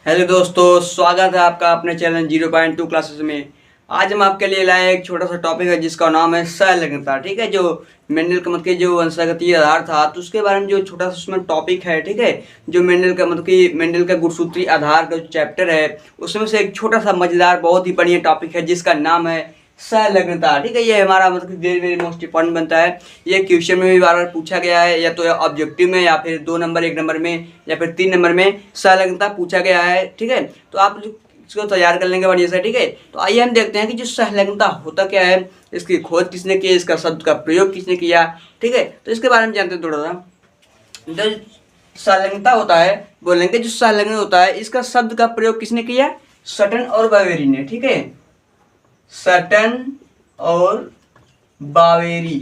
Hello दोस्तों, स्वागत है आपका अपने चैनल 0.2 क्लासेस में। आज हम आपके लिए लाए एक छोटा सा टॉपिक है जिसका नाम है संलग्नता। ठीक है, जो मेंडल का मतलब कि जो वंशागतीय आधार था, तो उसके बारे में जो छोटा सा उसमें टॉपिक है। ठीक है, जो मेंडल का मतलब कि मेंडल का गुणसूत्रीय आधार का जो चैप्टर है उसमें से एक छोटा सा मजेदार बहुत ही बढ़िया टॉपिक है जिसका नाम है संलग्नता। ठीक है, ये हमारा मतलब वेरी वेरी मोस्ट इंपॉर्टेंट बनता है। ये क्वेश्चन में भी बार बार पूछा गया है, या तो ऑब्जेक्टिव में, या फिर 2 नंबर 1 नंबर में, या फिर 3 नंबर में संलग्नता पूछा गया है। ठीक है, तो आप इसको तैयार कर लेंगे बढ़िया से। ठीक है, तो आइए हम देखते हैं कि जो संलग्नता होता क्या है, इसकी खोज किसने की, इसका शब्द का प्रयोग किसने किया। ठीक है, तो इसके बारे में जानते हैं थोड़ा सा। जो संलग्नता होता है, बोलेंगे जो संलग्न होता है इसका शब्द का प्रयोग किसने किया, सटन और बावेरी ने। ठीक है, सटन और बावेरी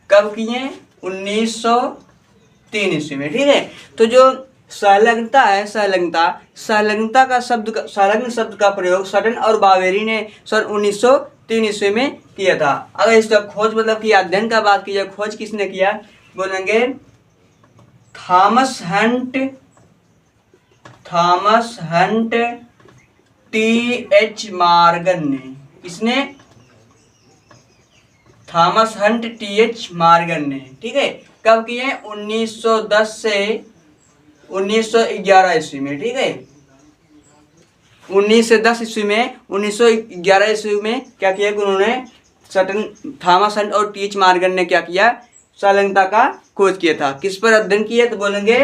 कब किए, 1903 ईस्वी में। ठीक है, तो जो संलग्नता है, संलग्नता का संलग्न शब्द का प्रयोग सटन और बावेरी ने सन 1903 ईस्वी में किया था। अगर इसका खोज मतलब कि अध्ययन का बात की जाए, खोज किसने किया, बोलेंगे थॉमस हंट टी.एच. मॉर्गन ने। किसने, थॉमस हंट टी.एच. मॉर्गन ने। ठीक है, कब किए, 1910 से 1911 ईस्वी में। ठीक है, 19 से 10 ईस्वी में, 1911 ईस्वी में क्या किया कि उन्होंने थॉमस हंट और टी.एच. मॉर्गन ने क्या किया, संलग्नता का खोज किया था। किस पर अध्ययन किया, तो बोलेंगे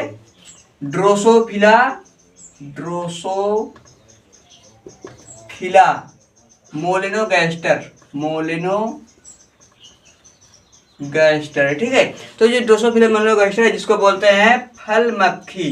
ड्रोसोफिला मोलिनोगैस्टर। ठीक है, तो ये ड्रोसोफिला मोलिनोगैस्टर है जिसको बोलते हैं फल मक्खी।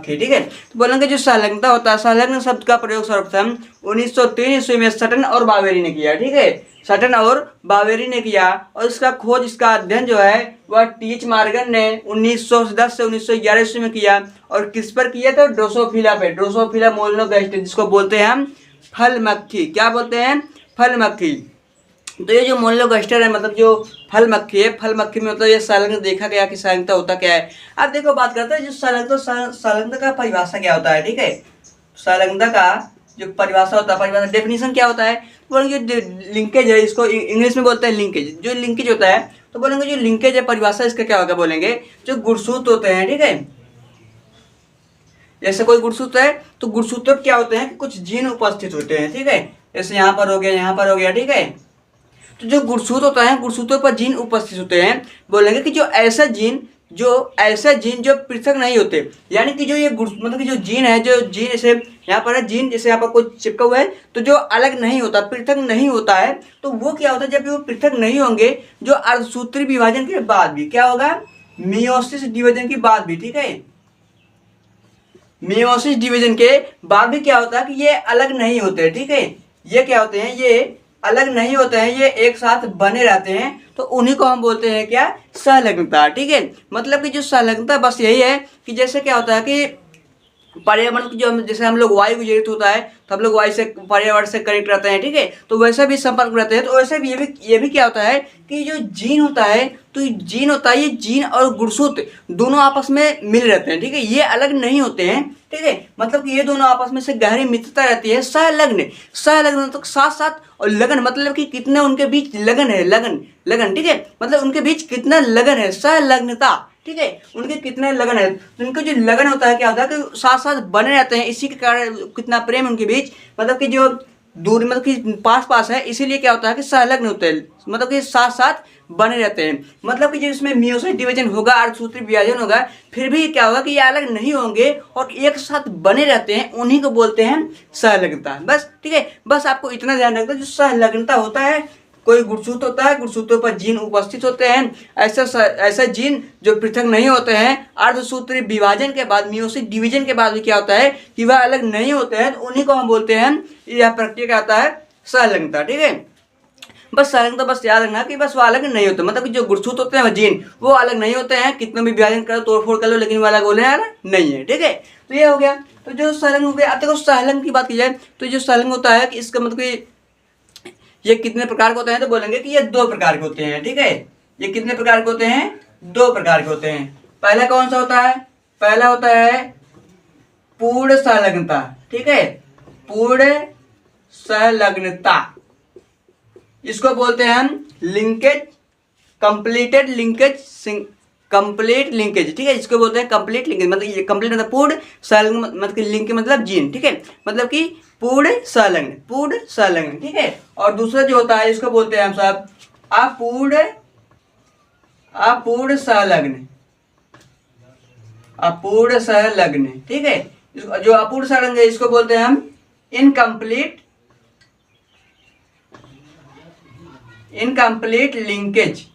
ठीक है, तो बोलेंगे जो संलग्नता होता है, संलग्न शब्द का प्रयोग सर्वप्रथम 1903 ईस्वी में सटन और बावेरी ने किया। ठीक है, सटन और बावेरी ने किया, और इसका खोज, इसका अध्ययन जो है वह टी.एच. मॉर्गन ने 1910 से 1911 ईस्वी में किया। और किस पर किया, तो ड्रोसोफिला मोलिनोगैस्टर, जिसको बोलते हैं हम फल मक्खी। क्या बोलते हैं, फल मक्खी। तो ये जो मोलिनोगैस्टर है, मतलब जो फल मक्खी है, फल मक्खी में मतलब ये संलग्न देखा गया कि संलग्नता होता क्या है। अब देखो बात करते हैं जो संलग्नता का परिभाषा क्या होता है। ठीक है, संलग्नता का जो परिभाषा होता है, परिभाषा डेफिनेशन क्या होता है, तो बोलेंगे जो लिंकेज है, इसको इंग्लिश में बोलते हैं लिंकेज। जो लिंकेज होता है, तो बोलेंगे जो लिंकेज है परिभाषा इसका क्या होगा, बोलेंगे जो गुणसूत्र होते हैं। ठीक है, जैसे कोई गुणसूत्र है, तो गुणसूत्र क्या होते हैं कि कुछ जीन उपस्थित होते हैं। ठीक है, जैसे यहाँ पर हो गया, यहाँ पर हो गया। ठीक है, तो जो गुणसूत्र होता है, गुणसूत्रों पर जीन उपस्थित होते हैं। बोलेंगे कि जो ऐसे जीन जो पृथक नहीं होते, यानी कि जो ये मतलब कि जो जीन है, जो जीन जैसे यहाँ पर है, जीन जैसे यहाँ पर कोई चिपका हुआ है, तो जो अलग नहीं होता, पृथक नहीं होता है, तो वो क्या होता है, जब वो पृथक नहीं होंगे, जो अर्धसूत्री विभाजन के बाद भी क्या होगा, मियोसिस डिवीजन के बाद भी। ठीक है, मियोसिस डिवीजन के बाद भी क्या होता है कि ये अलग नहीं होते। ठीक है, ये क्या होते हैं, ये अलग नहीं होते हैं, ये एक साथ बने रहते हैं, तो उन्हीं को हम बोलते हैं क्या, संलग्नता। ठीक है, मतलब कि जो संलग्नता बस यही है कि जैसे क्या होता है कि पर्यावरण की जो जैसे हम लोग वायु विजड़ित होता है, तो हम लोग वायु से, पर्यावरण से कनेक्ट रहते हैं। ठीक है, तो वैसे भी संपर्क में रहते हैं, तो वैसे भी ये भी क्या होता है कि जो जीन होता है, तो ये जीन और गुणसूत्र दोनों आपस में मिल रहते हैं। ठीक है, ये अलग नहीं होते हैं। ठीक है, मतलब कि ये दोनों आपस में से गहरी मित्रता रहती है। संलग्न तो साथ साथ, और लगन मतलब कि कितने उनके बीच लगन है, लगन। ठीक है, मतलब उनके बीच कितना लगन है, संलग्नता। ठीक है, उनके कितने लगन है, तो उनके जो लगन होता है क्या होता है कि साथ साथ बने रहते हैं, इसी के कारण कितना प्रेम उनके बीच, मतलब कि जो दूर मतलब कि पास है, इसीलिए क्या होता है कि संलग्न होते हैं, मतलब कि साथ साथ बने रहते हैं। मतलब कि जो इसमें मियोसिस डिवीजन होगा, अर्धसूत्री विभाजन होगा, फिर भी क्या होगा कि ये अलग नहीं होंगे और एक साथ बने रहते हैं, उन्हीं को बोलते हैं संलग्नता। बस, ठीक है, बस आपको इतना ध्यान रखना, जो संलग्नता होता है, कोई गुणसूत्र होता है, गुणसूत्रों पर जीन उपस्थित होते हैं, ऐसा जीन जो पृथक नहीं होते हैं, अर्धसूत्री विभाजन के बाद, मियोसिस डिवीजन के बाद भी क्या होता है कि वह अलग नहीं होते हैं, तो उन्हीं को हम बोलते हैं, यह प्रक्रिया क्या आता है, संलग्नता। ठीक है, बस संलग्नता बस याद रखना कि बस वो अलग नहीं होते, मतलब कि जो गुणसूत्र होते हैं जीन, वो अलग नहीं होते हैं, कितना भी विभाजन करो, तोड़फोड़ कर लो, लेकिन वो अलग बोले यार नहीं है। ठीक है, तो ये हो गया। तो जो संलग्न हो गया, देखो संलग्न की बात की जाए, तो जो संलग्न होता है कि इसका मतलब कि ये कितने प्रकार के होते हैं, तो बोलेंगे कि ये 2 प्रकार के होते हैं। ठीक है, ये कितने प्रकार के होते हैं, 2 प्रकार के होते हैं। पहला कौन सा होता है? पहला होता है पूर्ण संलग्नता, ठीक है, पूर्ण संलग्नता। इसको बोलते हैं हम linkage, completed linkage, complete linkage, ठीक है, इसको बोलते हैं कंप्लीट लिंकेज। मतलब ये कंप्लीट मतलब पूर्ण संलग्न, मतलब कि लिंक मतलब जीन, ठीक है, मतलब कि पूर्ण संलग्न, पूर्ण संलग्न, ठीक है। और दूसरा जो होता है इसको बोलते हैं हम सब अपूर्ण, अपूर्ण संलग्न, अपूर्ण संलग्न, ठीक है। जो अपूर्ण संलग्न है इसको बोलते हैं हम incomplete, incomplete linkage,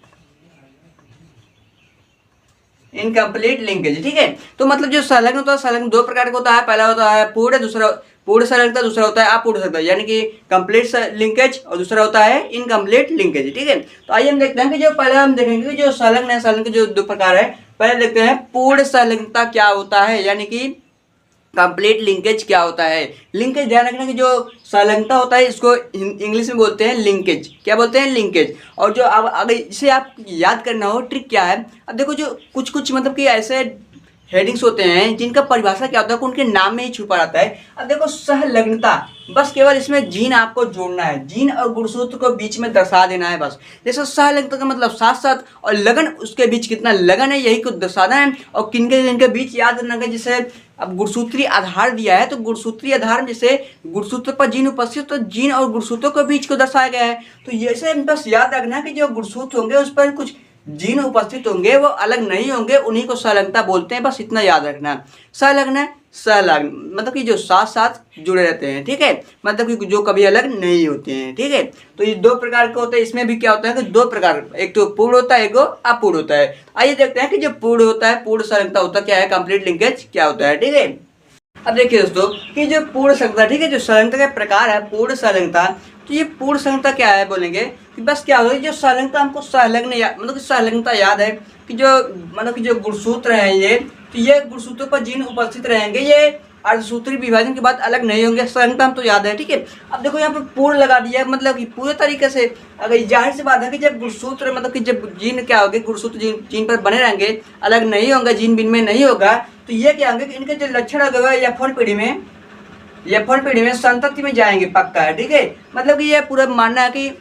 incomplete linkage, ठीक है। तो मतलब जो संलग्न होता है, संलग्न दो प्रकार का होता है, पहला होता है पूर्ण, दूसरा पूर्ण संलग्नता, दूसरा होता है अपूर्ण संलग्नता, यानी कि कंप्लीट लिंकेज, और दूसरा होता है इनकम्प्लीट लिंकेज, ठीक है। तो आइए हम देखते हैं कि जो पहले हम देखेंगे कि जो संलग्न है, संलग्न के जो दो प्रकार है। पहले देखते हैं पूर्ण संलग्नता क्या होता है, यानी कि कंप्लीट लिंकेज क्या होता है। लिंकेज ध्यान रखना कि जो संलग्नता होता है इसको इंग्लिश में बोलते हैं लिंकेज, क्या बोलते हैं? लिंकेज। और जो अब अगर इसे आप याद करना हो, ट्रिक क्या है, अब देखो जो कुछ कुछ मतलब कि ऐसे हेडिंग्स होते हैं जिनका परिभाषा क्या होता है उनके नाम में ही छुपा रहता है। अब देखो सहलग्नता, बस केवल इसमें जीन आपको जोड़ना है, जीन और गुणसूत्र को बीच में दर्शा देना है बस। जैसे सहलग्नता का मतलब साथ साथ, और लगन उसके बीच कितना लगन है यही को दर्शाना है। और किनके जिनके बीच याद रखना है, जैसे अब गुणसूत्रीय आधार दिया है तो गुणसूत्रीय आधार में जैसे गुणसूत्र पर जीन उपस्थित तो जीन और गुणसूत्रों के बीच को दर्शाया गया है। तो ये बस याद रखना है कि जो गुणसूत्र होंगे उस पर कुछ जीन उपस्थित होंगे, वो अलग नहीं होंगे, उन्हीं को संलग्नता बोलते हैं, बस इतना याद रखना। संलग्न, संलग्न मतलब कि जो साथ साथ जुड़े रहते हैं, ठीक है, मतलब कि जो कभी अलग नहीं होते हैं, ठीक है। तो ये दो प्रकार के होते हैं। इसमें भी क्या होता है कि दो प्रकार, एक तो पूर्ण होता है, एक अपूर्ण होता है। आइए देखते हैं कि जो पूर्ण होता है, पूर्ण संलग्नता होता क्या है, कंप्लीट लिंकेज क्या होता है, ठीक है। अब देखिए दोस्तों कि जो पूर्ण संलग्नता, ठीक है, जो संलग्नता का प्रकार है पूर्ण संलग्नता, तो ये पूर्ण संलग्नता क्या है बोलेंगे कि बस क्या होगा, जो संलग्नता हमको संलग्न मतलब कि संलग्नता याद है कि जो मतलब कि जो गुणसूत्र हैं ये, तो ये गुणसूत्रों पर जीन उपस्थित रहेंगे, ये अर्धसूत्री विभाजन के बाद अलग नहीं होंगे, संलग्नता हम तो याद है, ठीक है। अब देखो यहाँ पर पूर्ण लगा दिया, मतलब कि पूरे तरीके से, अगर जाहिर सी बात है कि जब गुणसूत्र मतलब कि जब जीन क्या होंगे, गुणसूत्र जीन पर बने रहेंगे, अलग नहीं होंगे, जीन विनिमय नहीं होगा, तो ये क्या होंगे कि इनके जो लक्षण अगर यफन पीढ़ी में, यफन पीढ़ी में संतति में जाएंगे, पक्का है, ठीक है। मतलब कि ये पूरा मानना है कि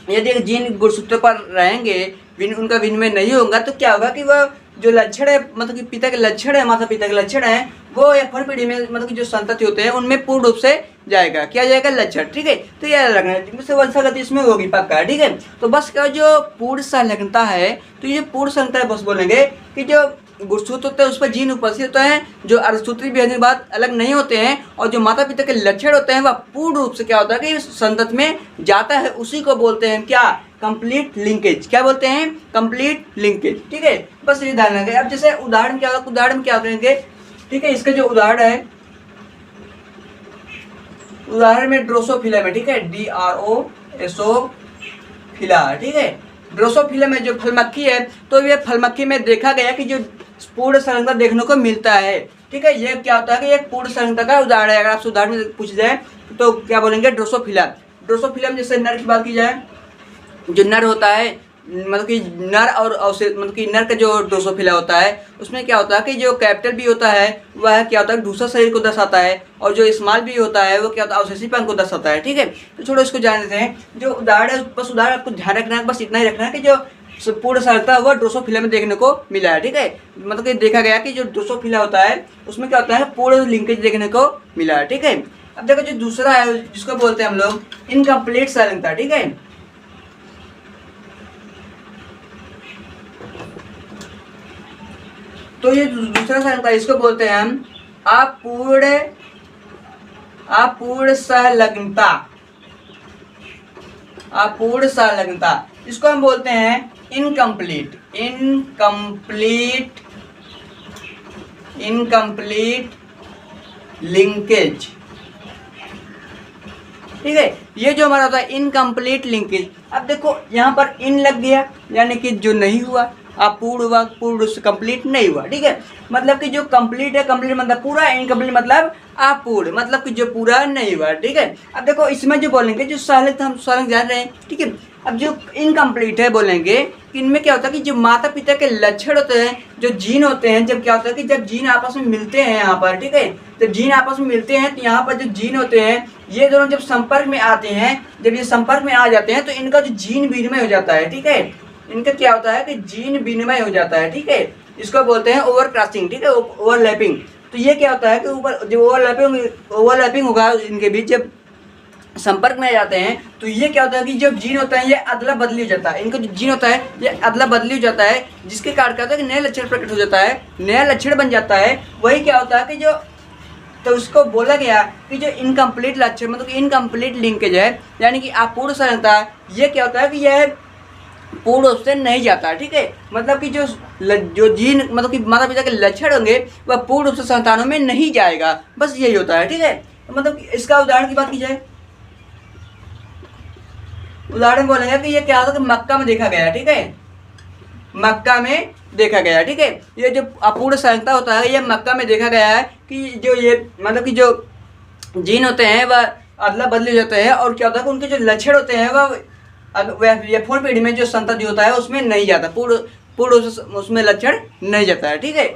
यदि जीन गुणसूत्र पर रहेंगे, उनका विनिमय नहीं होगा, तो क्या होगा कि वह जो लक्षण है, मतलब कि पिता के लक्षण है, माता पिता के लक्षण है, वो यफन पीढ़ी में मतलब कि जो संतति होते हैं उनमें पूर्ण रूप से जाएगा, क्या जाएगा, लक्षण, ठीक है। तो यह लगना वंशागति इसमें होगी, पक्का है, ठीक है। तो बस क्या जो पूर्ण संलग्नता है, तो ये पूर्ण संलग्नता बस बोलेंगे कि जो गुणसूत्र होते हैं उस पर जीन उपस्थित होते हैं, जो अर्धसूत्री विभाजन के बाद अलग नहीं होते हैं, और जो माता पिता के लक्षण होते हैं वह पूर्ण रूप से क्या होता है कि संतति में जाता है, उसी को बोलते हैं क्या, कंप्लीट लिंकेज, क्या बोलते हैं, कंप्लीट लिंकेज, ठीक है। बस ये ध्यान रखें। अब जैसे उदाहरण क्या होगा, उदाहरण क्या करेंगे, ठीक है, इसका जो उदाहरण है, उदाहरण में ड्रोसोफिला में, ठीक है, DROSOFILA, ठीक है, ड्रोसोफिला में जो फलमक्खी है, तो ये फलमक्खी में देखा गया कि जो पूर्ण संलग्नता देखने को मिलता है, ठीक है। ये क्या होता है कि एक पूर्ण संलग्नता का उदाहरण है। अगर आपसे उदाहरण में पूछ जाए तो क्या बोलेंगे, ड्रोसोफिला। ड्रोसोफिला में जैसे नर की बात की जाए, जो नर होता है, मतलब कि नर और मतलब कि नर का जो ड्रोसोफिला होता है उसमें क्या होता है कि जो कैपिटल भी होता है वह क्या होता है दूसरा शरीर को दर्शाता है, और जो स्मॉल भी होता है वो क्या होता है अवशेषीपन को दर्शाता है, ठीक है। तो छोड़ो इसको जान लेते हैं। जो उदाहरण है बस उदाहरण आपको ध्यान रखना है, बस इतना ही रखना है कि जो पूर्ण संलग्नता हुआ ड्रोसोफिला में देखने को मिला है, ठीक है। मतलब कि देखा गया कि जो ड्रोसोफिला होता है उसमें क्या होता है पूर्ण लिंकेज देखने को मिला है, ठीक है। अब देखो जो दूसरा है जिसको बोलते हैं हम लोग इनकम्प्लीट संलग्नता, ठीक है। तो ये दूसरा संलग्नता, इसको बोलते हैं हम अपूर्ण संलग्नता, अपूर्ण संलग्नता। इसको हम बोलते हैं इनकम्प्लीट, इनकम्प्लीट लिंकेज, ठीक है। ये जो हमारा होता है इनकम्प्लीट लिंकेज। अब देखो यहाँ पर इन लग गया, यानी कि जो नहीं हुआ, अपूर्ण हुआ, पूर्ण से कंप्लीट नहीं हुआ, ठीक है। मतलब कि जो कंप्लीट है, कंप्लीट मतलब पूरा, इनकम्प्लीट मतलब अपूर्ण, मतलब कि जो पूरा नहीं हुआ, ठीक है। अब देखो इसमें जो बोलेंगे जो संलग्न, हम संलग्न जान रहे हैं, ठीक है। अब जो इनकम्प्लीट है बोलेंगे कि इनमें क्या होता है कि जो माता पिता के लक्षण होते हैं, जो जीन होते हैं, जब क्या होता है कि जब जीन आपस में मिलते हैं यहाँ पर, ठीक है, जब जीन आपस में मिलते हैं तो यहाँ पर जो जीन होते हैं ये दोनों जब संपर्क में आते हैं, जब ये संपर्क में आ जाते हैं तो इनका जो जीन विनिमय हो जाता है, ठीक है, इनका क्या होता है कि जीन विनिमय हो जाता है, ठीक है, इसको बोलते हैं ओवर क्रॉसिंग, ठीक है, ओवरलैपिंग। तो ये क्या होता है कि ऊपर जब ओवरलैपिंग होगा इनके बीच, जब संपर्क में आ जाते हैं तो ये क्या होता है कि जो जीन होता है ये अदला बदली हो जाता है, इनका जो जीन होता है ये अदला बदली हो जाता है, जिसके कारण क्या होता है कि नया लक्षण प्रकट हो जाता है, नया लक्षण बन जाता है। वही क्या होता है कि जो तो उसको बोला गया कि जो इनकम्प्लीट लक्षण मतलब कि इनकम्प्लीट लिंकेज है, यानी कि अपूर्ण संलग्नता, ये क्या होता है कि यह पूर्ण रूप से नहीं जाता है, ठीक है, मतलब कि जो जीन मतलब कि माता पिता के लक्षण होंगे वह पूर्ण रूप से संतानों में नहीं जाएगा, बस यही होता है, ठीक है। तो मतलब इसका उदाहरण की बात की जाए, उदाहरण बोलेंगे कि ये क्या होता है कि मक्का में देखा गया, ठीक है, मक्का में देखा गया, ठीक है, ये जो अपूर्ण संलग्नता होता है ये मक्का में देखा गया है कि जो ये मतलब कि जो जीन होते हैं वह अदला बदली हो जाते हैं, और क्या होता है कि उनके जो लक्षण होते हैं वह यौन पीढ़ी में जो संतति होता है उसमें नहीं जाता, पूर्ण उसमें लक्षण नहीं जाता है, ठीक है।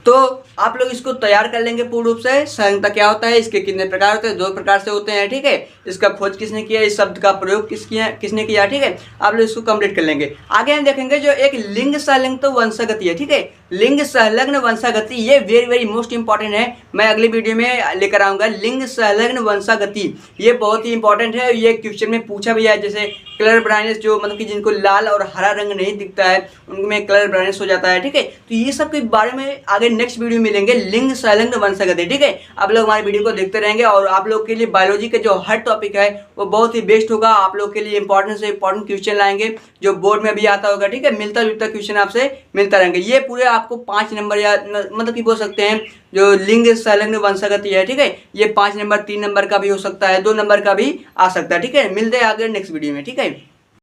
तो आप लोग इसको तैयार कर लेंगे पूर्ण रूप से। संलग्नता क्या होता है, इसके कितने प्रकार होते हैं, 2 प्रकार से होते हैं, ठीक है, इसका खोज किसने किया, इस शब्द का प्रयोग किसने किया, ठीक है, आप लोग इसको कंप्लीट कर लेंगे। आगे हम देखेंगे जो एक लिंग संलग्न तो वंशागति है, ठीक है, लिंग संलग्न वंशागति, ये वेरी मोस्ट इंपॉर्टेंट है, मैं अगली वीडियो में लेकर आऊंगा। लिंग संलग्न वंशागति ये बहुत ही इंपॉर्टेंट है, ये क्वेश्चन में पूछा भी है, जैसे कलर ब्लाइंडनेस, जो मतलब कि जिनको लाल और हरा रंग नहीं दिखता है उनमें कलर ब्लाइंडनेस हो जाता है, ठीक है, तो ये सब के बारे में आगे नेक्स्ट वीडियो मिलेंगे, लिंग संलग्न वंशागति, ठीक है। आप लोग हमारी वीडियो को देखते रहेंगे और आप लोग के लिए बायोलॉजी के जो हर टॉपिक है वो बहुत ही बेस्ट होगा, आप लोग के लिए इंपॉर्टेंट से इंपॉर्टेंट क्वेश्चन लाएंगे जो बोर्ड में भी आता होगा, ठीक है, मिलता जुलता क्वेश्चन आपसे मिलता रहेंगे। ये पूरे आपको 5 नंबर या मतलब कि बोल सकते हैं जो लिंग संलग्न वंशागति है, ठीक है, ये 5 नंबर 3 नंबर का भी हो सकता है, 2 नंबर का भी आ सकता है, ठीक है। मिलते हैं आगे नेक्स्ट वीडियो में, ठीक है।